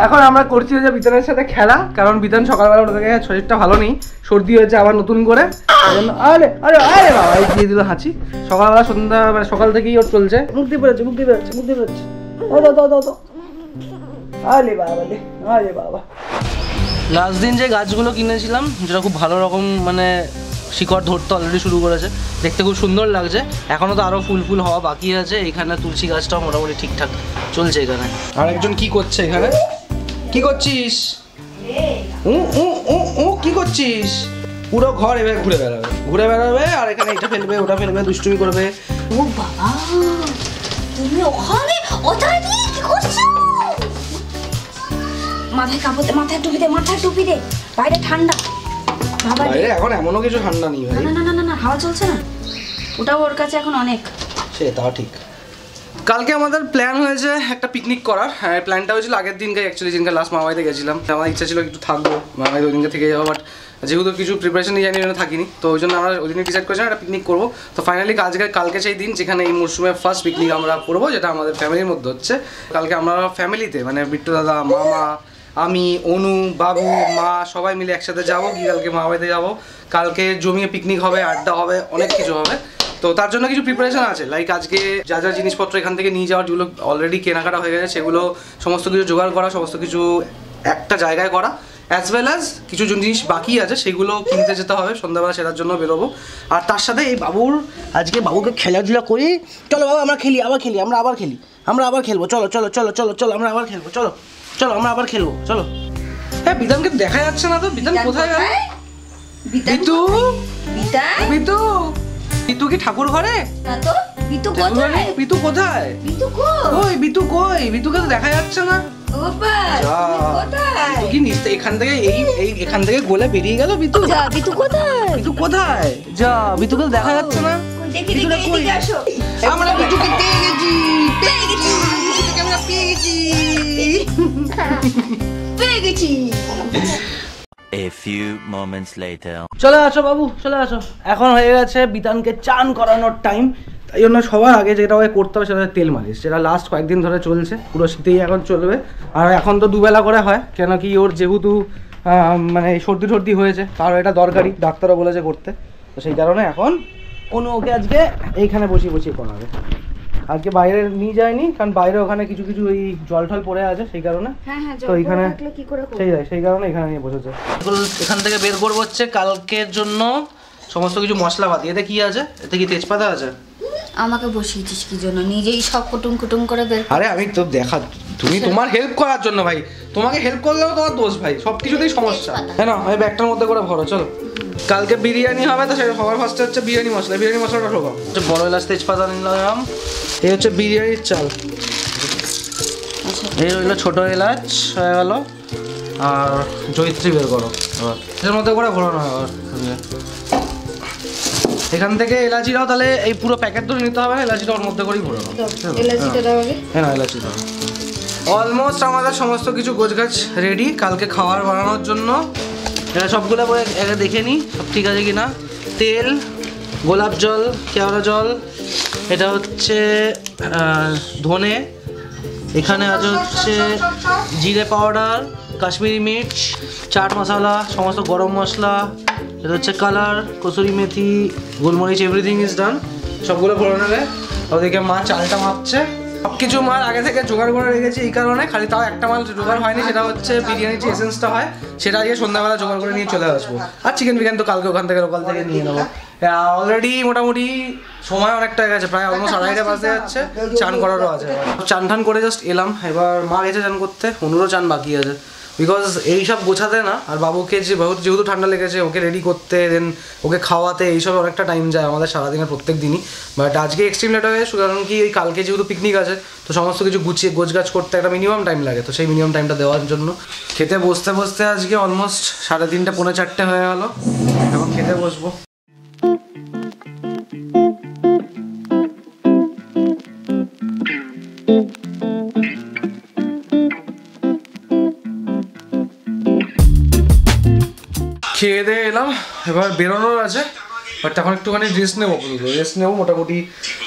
এখন আমরা করছি যে বিতানের সাথে খেলা, কারণ বিতান সকালবেলা উঠে থেকে শরীরটা ভালো নেই, সর্দি হয়েছে আবার নতুন করে। আরে আরে আরে বাবা, এই দিয়ে দিল হাঁচি। সকালবেলা সন্ধ্যা মানে সকাল থেকেই ওর চলছে। মুখ দিয়ে বেরোচ্ছে, মুখ দিয়ে বেরোচ্ছে, মুখ দিয়ে বেরোচ্ছে। আরে বাবা রে, আরে বাবা। লাস্ট দিন যে গাছগুলো কিনেছিলাম, যেটা খুব ভালো রকম মানে শিকড় ধরতে অলরেডি শুরু করেছে, দেখতে খুব সুন্দর লাগছে। এখনো তো আরো ফুল ফুল হওয়া বাকি আছে। এখানে তুলসী গাছটাও মোটামুটি ঠিকঠাক চলছে। এখানে আর একজন কি করছে? এখানে কি করছিস? কি করছিস? পুরো ঘর এভাবে ঘুরে বেড়াবে আর এখানে এটা ফেলবে ওটা ফেলবে, দুষ্টুমি করবে। ও বাবা, তুমি ওখানে ওটাই কি করছো? মাথায় কাপড়, মাথায় টুপি দে, বাইরে ঠান্ডা। বাবা বাইরে এখন এমনও কিছু ঠান্ডা নেই ভাই। না না না না, হাওয়া চলছে না, ওটাও ওর কাছে এখন অনেক। সেটাও ঠিক। কালকে আমাদের প্ল্যান হয়েছে একটা পিকনিক করার। হ্যাঁ, প্ল্যানটা হয়েছিল আগের দিনকে, অ্যাকচুয়ালি যেদিনকে লাস্ট মামাবাড়িতে গেছিলাম। আমার ইচ্ছা ছিল একটু থাকবো মামাবাড়িতে, ওই দিনকে থেকে যাবো। বাট যেহেতু কিছু প্রিপারেশন নিয়ে জানি থাকিনি, তো ওই জন্য আমরা ওই দিনে ডিসাইড করেছিলাম একটা পিকনিক করবো। তো ফাইনালি কালকে সেই দিন যেখানে এই মরশুমের ফার্স্ট পিকনিক আমরা করবো, যেটা আমাদের ফ্যামিলির মধ্যে হচ্ছে। কালকে আমরা ফ্যামিলিতে মানে বিট্টু দাদা, মামা, আমি, অনু, বাবু, মা সবাই মিলে একসাথে যাবো। গিয়ে কালকে মামাবাড়িতে যাবো। কালকে জমিয়ে পিকনিক হবে, আড্ডা হবে, অনেক কিছু হবে। তো তার জন্য কিছু প্রিপারেশন আছে, লাইক আজকে যা যা জিনিসপত্র এখান থেকে নিয়ে যাওয়ার, যেগুলো অলরেডি কেনাকাটা হয়ে গেছে, সেগুলো সমস্ত কিছু জোগাড় করা, সমস্ত কিছু একটা জায়গায় করা, অ্যাজ ওয়েল অ্যাজ কিছু জিনিস বাকি আছে সেগুলো কিনতে যেতে হবে। সন্ধ্যাবেলা সেটার জন্য বেরোবো। আর তার সাথে এই বাবুকে খেলাধুলা করি। চলো বাবা, আমরা খেলি, আমরা আবার খেলবো। চলো আমরা আবার খেলবো। চলো আমরা আবার খেলবো। চলো। হ্যাঁ, বিধানকে দেখা যাচ্ছে না তো। বিধান কোথায় গেল? বিতু কি ঠাকুর ঘরে? না তো, বিতু কোথায়? বিতু কোথায়? বিতুকে তো দেখা যাচ্ছে না। এখান থেকে গোলে বেরিয়ে গেল বিতু। বিতু কোথায়? যা, বিতুকে তো দেখা যাচ্ছে না। আমরা বিতুকে পেয়ে গেছি। A few moments later. চলে আসো বাবু, চলে আসো। এখন হয়ে গেছে বিতানকে চান করানোর টাইম। তাই জন্য সবার আগে যেটা ওকে করতে হবে সেটা তেল মালিশ, যেটা লাস্ট কয়েকদিন ধরে চলছে, পুরো শীতেই এখন চলবে। আর এখন তো দুবেলা করে হয়, কেন কি ওর যেহেতু মানে সর্দি টর্দি হয়েছে, কারণ এটা দরকারি, ডাক্তারও বলেছে করতে। তো সেই কারণে এখন ওকে আজকে এইখানে বসিয়ে করাবে। আজকে বাইরে নিয়ে যায়নি, কারণ বাইরে ওখানে কিছু ওই জল টল পড়ে আছে, সেই কারণে। তো এইখানে সেই কারণে এখানে নিয়ে বসেছে। এখান থেকে বের করবো হচ্ছে কালকের জন্য সমস্ত কিছু মশলাপাতি। এতে কি আছে? এতে কি তেজপাতা আছে? আমাকে বসিয়েছিস কি জন্য? নিজেই সব কুটুম করে বের। আরে আমি তো তুমি তোমার হেল্প করার জন্য ভাই, তোমাকে হেল্প করলেও তোমার দোষ ভাই, সবকিছুতেই সমস্যা। হ্যাঁ না, আমি ব্যাগটার মধ্যে করে ভরো। চলো, কালকে বিরিয়ানি হবে, তো সেটা সবার ফার্স্টে হচ্ছে বিরিয়ানি মশলাটা ঢোকাও। বড় এলাচ তেজপাতা নিলাম। এই হচ্ছে বিরিয়ানির চাল। এই রইল ছোট এলাচ হয়ে গেল। আর জয়িত্রী বের করো এর মধ্যে করে ঘোরানো হয়। এখান থেকে এলাচিটাও তাহলে এই পুরো প্যাকেট ধরে নিতে হবে না, এলাচিটা ওর মধ্যে করেই ঘোরানো। হ্যাঁ না, এলাচি দাও। অলমোস্ট আমাদের সমস্ত কিছু গোছগাছ রেডি কালকে খাবার বানানোর জন্য। এটা সবগুলো দেখে নিই সব ঠিক আছে কিনা। তেল, গোলাপ জল, কেওড়া জল, এটা হচ্ছে ধনে, এখানে আছে হচ্ছে জিরে পাউডার, কাশ্মীরি মির্চ, চাট মশলা, সমস্ত গরম মশলা, এটা হচ্ছে কালার, কসুরি মেথি, গোলমরিচ, এভরিথিং ইজ ডান। সবগুলো ভরে নেবে। ওদিকে মা চালটা মাপছে। সব কিছু মাল আগে থেকে জোগাড় করে রেখেছি এই কারণে, খালি তাও একটা মাল জোগাড় হয়নি, সেটা হচ্ছে বিরিয়ানির যে এসেন্সটা হয়, সেটা আজকে সন্ধ্যাবেলা জোগাড় করে নিয়ে চলে আসবো। আর চিকেন তো কালকে ওখান থেকে লোকাল থেকে নিয়ে নেবো। অলরেডি মোটামুটি সময় অনেকটা হয়ে গেছে, প্রায় অলমোস্ট 2:30 বাজতে যাচ্ছে। চান করারও আছে, চান টান করে জাস্ট এলাম। এবার মা গেছে চান করতে, অনুরও চান বাকি আছে, বিকজ এইসব গোছাতে না আর বাবুকে যেহেতু ঠান্ডা লেগেছে, ওকে রেডি করতে, দেন ওকে খাওয়াতে, এইসব অনেকটা টাইম যায় আমাদের সারাদিনের প্রত্যেক দিনই। বাট আজকে এক্সট্রিম লেট হয়ে গেছে, কারণ কি ওই কালকে যেহেতু পিকনিক আছে, তো সমস্ত কিছু গুছিয়ে গোছগাছ করতে একটা মিনিমাম টাইম লাগে। তো সেই মিনিমাম টাইমটা দেওয়ার জন্য খেতে বসতে আজকে অলমোস্ট 3:30 পৌনে 4টে হয়ে গেল। এখন খেতে বসবো। খেয়ে দিয়ে এলাম, এবার বেরোনোর আছে। বাট এখন একটুখানি রেস্ট নেবো, মোটামুটি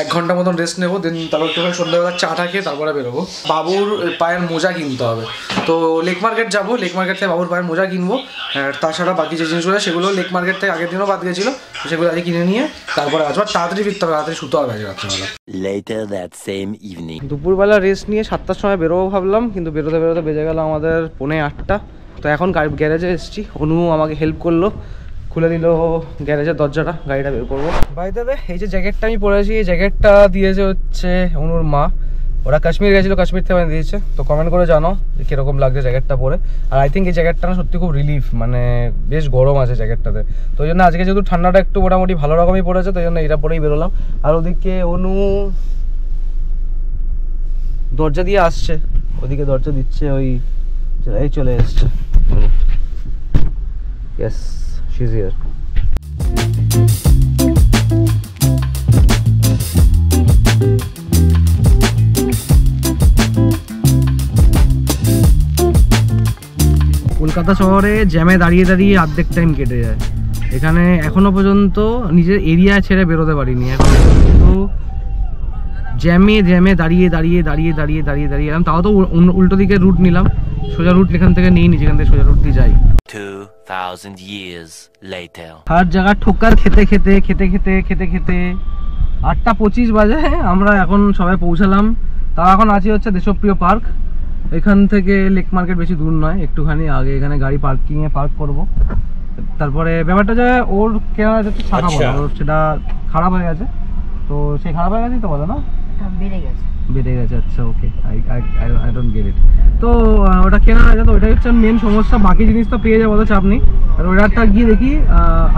1 ঘন্টা মতন রেস্ট নেবো, দেন তারপর একটুখানি সন্ধ্যাবেলা চাটা খেয়ে তারপরে বেরোবো। বাবুর পায়ের মোজা কিনতে হবে, তো লেক মার্কেট যাবো, লেক মার্কেট থেকে বাবুর পায়ের মোজা কিনবো। আর তাছাড়া বাকি যে জিনিসগুলো সেগুলো লেক মার্কেট থেকে আগের দিনও বাদ গেছিলো, সেগুলো আজকে কিনে নিয়ে তারপরে আসবো। তাড়াতাড়ি ফিরতে হবে, তাড়াতাড়ি শুতে হবে আজকে রাত্রেবেলা। Later that same evening. দুপুরবেলা রেস্ট নিয়ে 7টার সময় বেরোবো ভাবলাম, কিন্তু বেরোতে বেরোতে বেজে গেল আমাদের 7:45। তো এখন গ্যারেজে এসেছি, অনু আমাকে হেল্প করলো, খুলে দিল গ্যারেজের দরজাটা, গাড়িটা বের করবো। বাড়িতে এই যে জ্যাকেটটা আমি পরেছি, এই জ্যাকেটটা দিয়েছে হচ্ছে অনুর মা। ওরা কাশ্মীর গেছিলো, কাশ্মীর থেকে দিয়েছে। তো কমেন্ট করে জানো কীরকম লাগছে জ্যাকেটটা পরে। আর আই থিঙ্ক এই জ্যাকেটটা না সত্যি খুব রিলিফ, মানে বেশ গরম আছে জ্যাকেটটাতে। তো ওই জন্য আজকে যেহেতু ঠান্ডাটা একটু মোটামুটি ভালো রকমই পড়েছে, তো ওই জন্য এটা পরেই বেরোলাম। আর ওদিকে অনু দরজা দিয়ে আসছে, ওদিকে দরজা দিচ্ছে, ওই এই চলে এসছে। Yes, she is here. Kolkata শহরে জ্যামে দাঁড়িয়ে দাঁড়িয়ে অর্ধেক টাইম কেটে যায়। এখানে এখনো পর্যন্ত নিজের এরিয়া ছেড়ে বেরোতে পারিনি, এখন কিন্তু জ্যামে দাঁড়িয়ে এলাম। তাও তো উল্টো দিকে রুট নিলাম, সোজা রুট এখান থেকে নিই, যেখান থেকে সোজা রুট দিয়ে যাই। 2000 years later. হার জায়গা ঠোক্কার খেতে 8:25 বাজে আমরা এখন সবাই পৌঁছালাম। তাও এখন আছি হচ্ছে দেশপ্রিয় পার্ক। এখান থেকে লেক মার্কেট বেশি দূর নয়, একটুখানি আগে। এখানে গাড়ি পার্কিংয়ে পার্ক করব। তারপরে ব্যাপারটা যে ওর কেনা যাচ্ছে শাখা বলা, ওর সেটা খারাপ হয়ে গেছে। তো সেই খারাপ হয়ে গেছে তো বলো না, বেড়ে গেছে। আচ্ছা, ওকে, আই ডোন্ট গেট ইট। তো ওটা কেনা আছে, তো ওইটাই হচ্ছে মেন সমস্যা। বাকি জিনিস তো পেয়ে যাবো, তো চাপ নেই। আর ওইটা গিয়ে দেখি,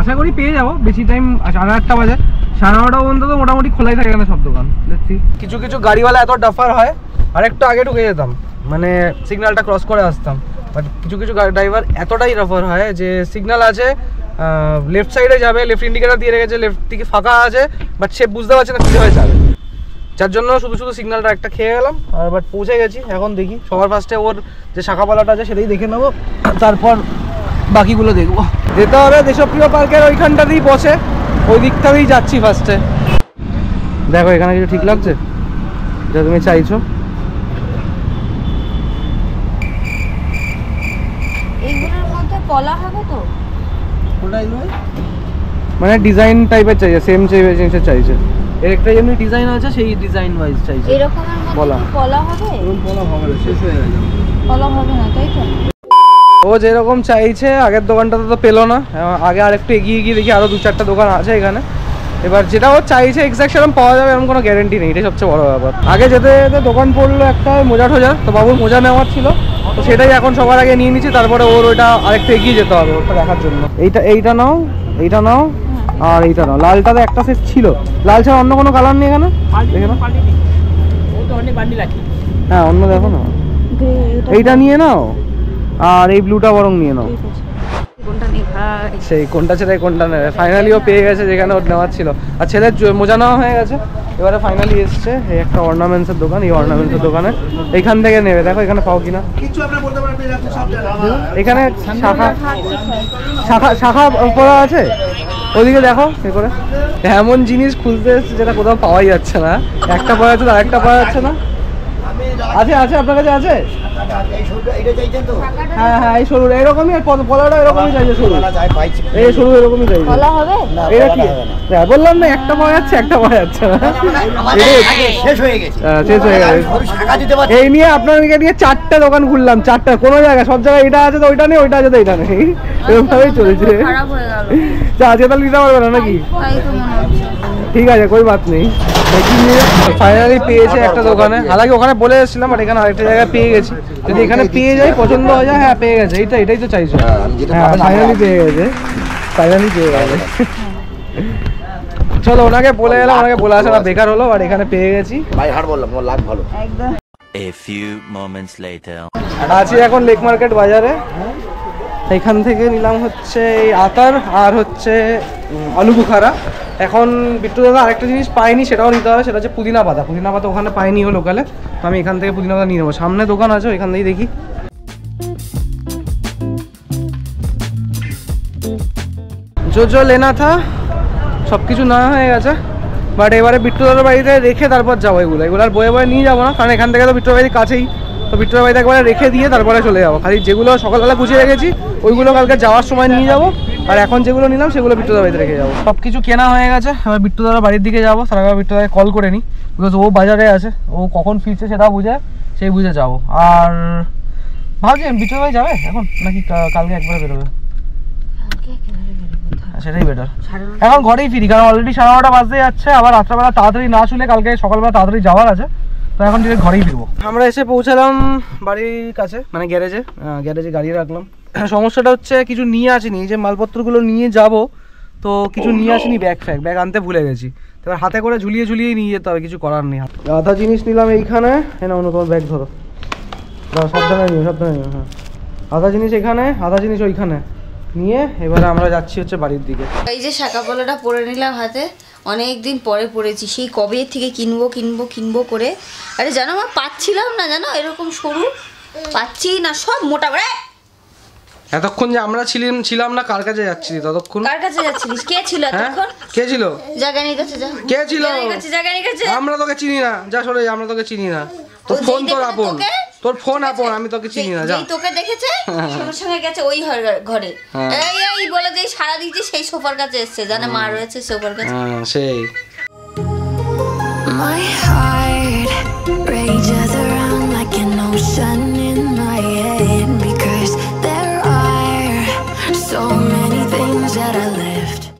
আশা করি পেয়ে যাবো। বেশি টাইম 8:30 বাজে, 9:30 পর্যন্ত তো মোটামুটি খোলাই থাকে এখানে সব দোকান। দেখছি কিছু কিছু গাড়িওয়ালা এত ডাফার হয়, আর একটু আগে ঢুকে যেতাম, মানে সিগন্যালটা ক্রস করে আসতাম। বাট কিছু কিছু ড্রাইভার এতটাই ডাফার হয় যে সিগন্যাল আছে, লেফট সাইডে যাবে, লেফট ইন্ডিকেটার দিয়ে রেখেছে, লেফট দিকে ফাঁকা আছে, বাট সে বুঝতে পারছে না কীভাবে যাবে, যার জন্য শুধু সিগন্যালটা একটা খেয়ে গেলাম। আর বাট পৌঁছে গেছি। এখন দেখি সবার ফার্স্টে ওর যে শাখাপালাটা আছে সেটাই দেখে নেবো, তারপর বাকিগুলো দেখবো। যেতে হবে দেশপ্রিয় পার্কের ওইখানটাতেই বসে, ওই দিকটাতেই যাচ্ছি ফার্স্টে। দেখো এখানে কিছু ঠিক লাগছে যা তুমি চাইছো? এইগুলোর মধ্যে কলা হবে তো? মানে ডিজাইন টাইপের চাইছে, সেম জিনিসের চাইছে। এর একটা এমনি ডিজাইন আছে, সেই ডিজাইন ওয়াইজ চাইছে। এরকমের মধ্যে কলা হবে? কলা হবে না, শেষ হয়ে গেছে। কলা হবে না, তাই তো? ও যেরকম চাইছে, আগের দোকানটাতে তো পেলো না। আগে আরেকটু এগিয়ে গিয়ে দেখি আরো 2-4টা দোকান আছে এখানে। এবার যেটা ও চাইছে এক্সাক্ট সেরকম পাওয়া যাবে এরকম কোনো গ্যারেন্টি নেই, এটাই সবচেয়ে বড় ব্যাপার। আগে যেতে যেতে দোকান পড়লো একটা মোজা ঠোজা, তো বাবুর মোজা নেওয়ার ছিল, তো সেটাই এখন সবার আগে নিয়ে নিচ্ছি। তারপরে ওর ওইটা আরেকটু এগিয়ে যেতে হবে ওটা দেখার জন্য। এইটা নাও, এইটা নাও, আর এইটা নাও। লালটাতে একটা সেট ছিল, লাল ছাড়া অন্য কোনো কালার নেই এখানে, দেখে নাও। হ্যাঁ, অন্য দেখো না, এইটা নিয়ে নাও, আর এই ব্লুটা বরং নিয়ে নাও। সেই কোনটা ছেলে কোনটা নেবে, ফাইনালি ও পেয়ে গেছে যেখানে ওর নেওয়ার ছিল। আর ছেলের মোজা নেওয়া হয়ে গেছে, এবারে ফাইনালি এসছে এই একটা অর্নামেন্টসের দোকান। এই অর্নামেন্টসের দোকানে এইখান থেকে নেবে, দেখো এখানে পাও কিনা। এখানে শাখা পড়া আছে, ওদিকে দেখো এ করে। এমন জিনিস খুলতে এসছে যেটা কোথাও পাওয়াই যাচ্ছে না। একটা পাওয়া যাচ্ছে, আরেকটা পাওয়া যাচ্ছে না। আছে আপনার কাছে আছে? হ্যাঁ হ্যাঁ, এই সরু এরকমই, পলাটা এরকমই চাইছে, সরু এই সরু এরকমই চাইছে। এটা কি বললাম না, একটা পাওয়া যাচ্ছে, একটা পাওয়া যাচ্ছে না, শেষ হয়ে গেছে। এই নিয়ে আপনাদেরকে নিয়ে 4টে দোকান ঘুরলাম, 4টা, কোনো জায়গায় সব জায়গায় এটা আছে তো ওইটা নেই, ওইটা আছে তো এইটা নেই, এরকম ভাবেই চলছে। আজকে তাহলে নিতে পারবে না নাকি? ঠিক আছে, কোই বাত নেই। ফাইনালি পেয়েছে একটা দোকানে, হালাকি ওখানে বলে এসেছিলাম, বাট এখানে আরেকটা জায়গায় পেয়ে গেছি। যদি এখানে পেয়ে যাই, পছন্দ হয়ে যায়, হ্যাঁ পেয়ে গেছে, এটাই তো চাইছো। হ্যাঁ, ফাইনালি পেয়ে গেছে। চলো, ওনাকে বলে গেলাম, ওনাকে বলে আসা বেকার হলো, আর এখানে পেয়ে গেছি। ভাই হার বললাম, ওর লাগ ভালো একদম। A few moments later. আছি এখন লেক মার্কেট বাজারে। এখান থেকে নিলাম হচ্ছে এই আতার আর হচ্ছে আলু বুখারা। এখন বিট্টু দাদা আরেকটা জিনিস পাইনি, সেটাও নিতে হবে, সেটা হচ্ছে পুদিনা পাতা। পুদিনা পাতা ওখানে পাইনি ও লোকালে, তো আমি এখান থেকে পুদিনা পাতা নিয়ে নেবো। সামনে দোকান আছে, ওইখান থেকেই দেখি। जो लेना था সব কিছু না হয়ে গেছে, বাট এবারে বিট্টুদার বাড়িতে রেখে তারপর যাবো। এগুলো আর বয়ে বয়ে নিয়ে যাবো না, কারণ এখান থেকে তো বিট্টুদার বাড়ির কাছেই, তো বিট্টুদার বাড়িতে একবারে রেখে দিয়ে তারপরে চলে যাবো। খালি যেগুলো সকালবেলা গুছিয়ে রেখেছি ওইগুলো কালকে যাওয়ার সময় নিয়ে যাবো, আর এখন যেগুলো নিলাম সেগুলো বিট্টুদার বাড়িতে রেখে যাবো। সব কিছু কেনা হয়ে গেছে, এবার বিট্টুদার বাড়ির দিকে যাবো। তার আগে বিট্টুদাকে কল করে নিই, বিকজ ও বাজারে আছে, ও কখন ফিরছে সেটা বুঝে সেই বুঝে যাবো। আর ভাবছি বিট্টুদার বাড়ি যাবে এখন নাকি কালকে একবারে বেরোবে? সেটাই বেটার, এখন ঘরেই ফিরি, কারণ অলরেডি 9:30 বাজতে যাচ্ছে। আবার রাত্রেবেলা তাড়াতাড়ি না শুলে কালকে সকালবেলা তাড়াতাড়ি যাওয়ার আছে, তো এখন ঠিক ঘরেই ফিরবো। আমরা এসে পৌঁছালাম বাড়ির কাছে, মানে গ্যারেজে গাড়ি রাখলাম। সমস্যাটা হচ্ছে কিছু নিয়ে আসিনি, যে মালপত্রগুলো নিয়ে যাব তো কিছু নিয়ে আসিনি, ব্যাগ আনতে ভুলে গেছি। এবার হাতে করে ঝুলিয়ে নিয়ে যেতে হবে, কিছু করার নেই। আধা জিনিস নিলাম এইখানে, না অন্য তোমার ব্যাগ ধরো, সাবধানে নিও। হ্যাঁ, আধা জিনিস এখানে, আধা জিনিস ওইখানে নিয়ে এবারে আমরা যাচ্ছি হচ্ছে বাড়ির দিকে। এই যে শাঁকা পলাটা পরে নিলাম হাতে, অনেক দিন পরে পরেছি, সেই কবে থেকে কিনবো করে। আরে জানো আমার পাচ্ছিলাম না, জানো এরকম সরু পাচ্ছি না, সব মোটা বড়। এতক্ষণ যে আমরা ছিলাম না, কার কাছে যাচ্ছিলি ততক্ষণ? কার কাছে যাচ্ছিলিস? কে ছিল এতক্ষণ? কে ছিল? জাগানি কাছে যা। কে ছিল? জাগানি কাছে। আমরা তোকে চিনি না, যা সরে, আমরা তোকে চিনি না। তোর ফোন তোর আপন, তোর ফোন আপন, আমি তোকে চিনি না। যা, তোকে দেখেছে সঙ্গে সঙ্গে গেছে ওই ঘরে, এই বলে যে সারা দিয়েছে, সেই সোফার কাছে এসছে, জানে মা রয়েছে সোফার কাছে। সেই My heart rages around like an ocean in my head.